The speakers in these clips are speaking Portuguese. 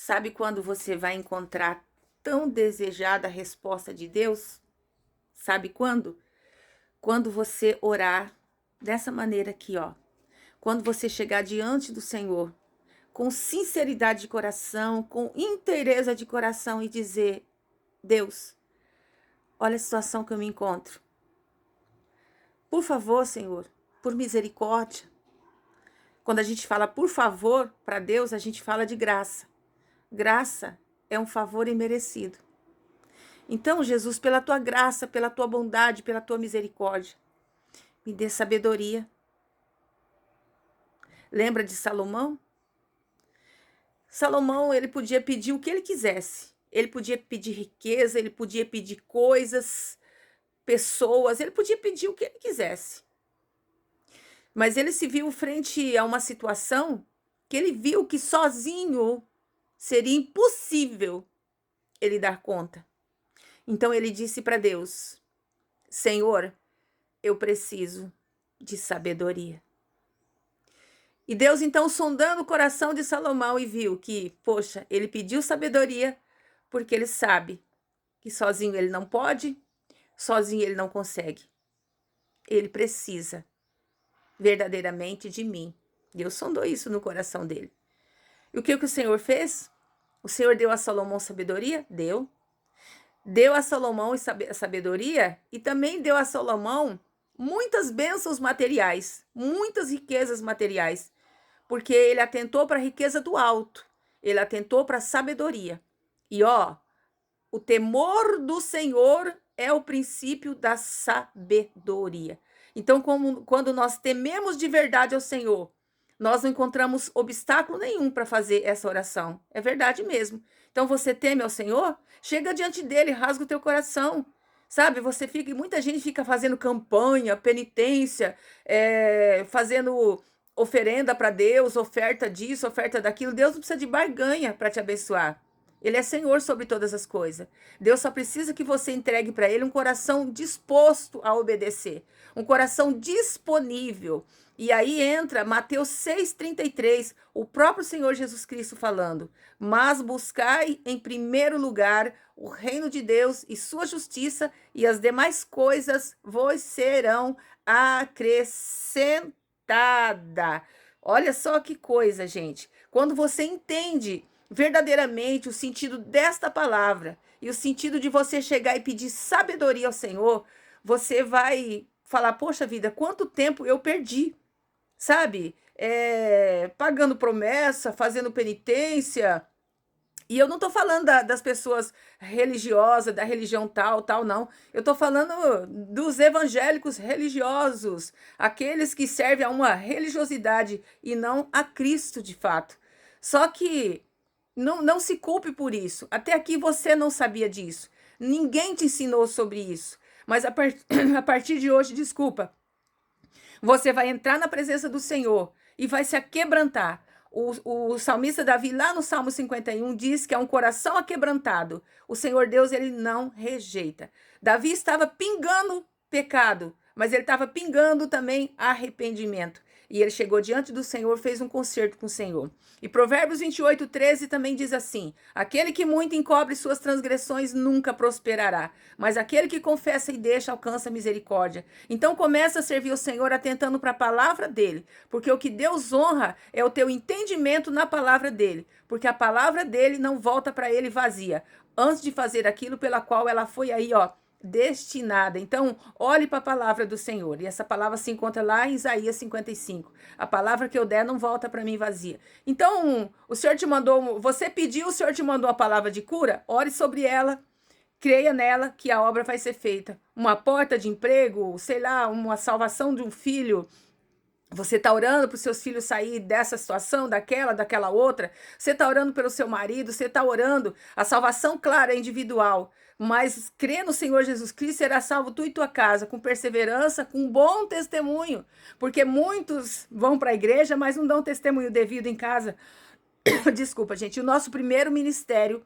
Sabe quando você vai encontrar tão desejada resposta de Deus? Sabe quando? Quando você orar dessa maneira aqui, ó. Quando você chegar diante do Senhor, com sinceridade de coração, com inteireza de coração e dizer: Deus, olha a situação que eu me encontro. Por favor, Senhor, por misericórdia. Quando a gente fala por favor para Deus, a gente fala de graça. Graça é um favor imerecido. Então, Jesus, pela tua graça, pela tua bondade, pela tua misericórdia, me dê sabedoria. Lembra de Salomão? Salomão, ele podia pedir o que ele quisesse. Ele podia pedir riqueza, ele podia pedir coisas, pessoas, ele podia pedir o que ele quisesse. Mas ele se viu frente a uma situação que ele viu que sozinho seria impossível ele dar conta. Então ele disse para Deus: Senhor, eu preciso de sabedoria. E Deus, então, sondando o coração de Salomão e viu que, poxa, ele pediu sabedoria porque ele sabe que sozinho ele não pode, sozinho ele não consegue. Ele precisa verdadeiramente de mim. Deus sondou isso no coração dele. E o que o Senhor fez? O Senhor deu a Salomão sabedoria? Deu. Deu a Salomão sabedoria e também deu a Salomão muitas bênçãos materiais, muitas riquezas materiais, porque ele atentou para a riqueza do alto, ele atentou para a sabedoria. E ó, o temor do Senhor é o princípio da sabedoria. Então, quando nós tememos de verdade ao Senhor, nós não encontramos obstáculo nenhum para fazer essa oração. É verdade mesmo. Então, você teme ao Senhor? Chega diante dele, rasga o teu coração. Sabe, muita gente fica fazendo campanha, penitência, fazendo oferenda para Deus, oferta disso, oferta daquilo. Deus não precisa de barganha para te abençoar. Ele é Senhor sobre todas as coisas. Deus só precisa que você entregue para Ele um coração disposto a obedecer, um coração disponível. E aí entra Mateus 6,33, o próprio Senhor Jesus Cristo falando: mas buscai em primeiro lugar o reino de Deus e sua justiça, e as demais coisas vos serão acrescentadas. Olha só que coisa, gente. Quando você entende verdadeiramente o sentido desta palavra e o sentido de você chegar e pedir sabedoria ao Senhor, você vai falar: poxa vida, quanto tempo eu perdi, sabe? Pagando promessa, fazendo penitência. E eu não tô falando das pessoas religiosas, da religião tal, não. Eu tô falando dos evangélicos religiosos, aqueles que servem a uma religiosidade e não a Cristo de fato. Só que não se culpe por isso. Até aqui você não sabia disso. Ninguém te ensinou sobre isso. Mas a partir de hoje, desculpa, você vai entrar na presença do Senhor e vai se aquebrantar. O salmista Davi, lá no Salmo 51, diz que é um coração aquebrantado. O Senhor Deus, ele não rejeita. Davi estava pingando pecado, mas ele estava pingando também arrependimento. E ele chegou diante do Senhor, fez um concerto com o Senhor. E Provérbios 28:13 também diz assim: aquele que muito encobre suas transgressões nunca prosperará, mas aquele que confessa e deixa alcança misericórdia. Então começa a servir o Senhor atentando para a palavra dele, porque o que Deus honra é o teu entendimento na palavra dele, porque a palavra dele não volta para ele vazia, antes de fazer aquilo pela qual ela foi aí, ó, destinada. Então, olhe para a palavra do Senhor. E essa palavra se encontra lá em Isaías 55. A palavra que eu der não volta para mim vazia. Então, o Senhor te mandou, você pediu, o Senhor te mandou a palavra de cura? Ore sobre ela. Creia nela que a obra vai ser feita. Uma porta de emprego, sei lá, uma salvação de um filho. Você está orando para os seus filhos sair dessa situação, daquela outra. Você está orando pelo seu marido, você está orando. A salvação, claro, é individual. Mas crê no Senhor Jesus Cristo, será salvo tu e tua casa, com perseverança, com bom testemunho. Porque muitos vão para a igreja, mas não dão testemunho devido em casa. Desculpa, gente. O nosso primeiro ministério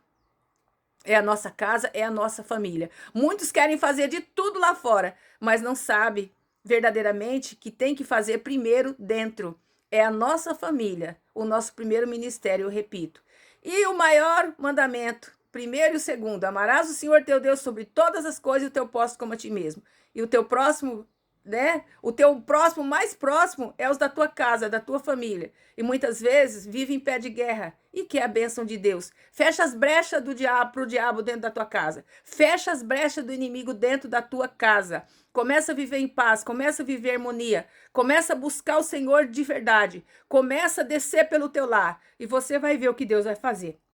é a nossa casa, é a nossa família. Muitos querem fazer de tudo lá fora, mas não sabem verdadeiramente que tem que fazer primeiro dentro. É a nossa família, o nosso primeiro ministério, eu repito. E o maior mandamento, primeiro e o segundo, amarás o Senhor teu Deus sobre todas as coisas e o teu próximo como a ti mesmo. E o teu próximo, né? O teu próximo mais próximo é os da tua casa, da tua família. E muitas vezes vive em pé de guerra e quer a bênção de Deus. Fecha as brechas do diabo pro diabo dentro da tua casa. Fecha as brechas do inimigo dentro da tua casa. Começa a viver em paz, começa a viver em harmonia, começa a buscar o Senhor de verdade, começa a descer pelo teu lar e você vai ver o que Deus vai fazer.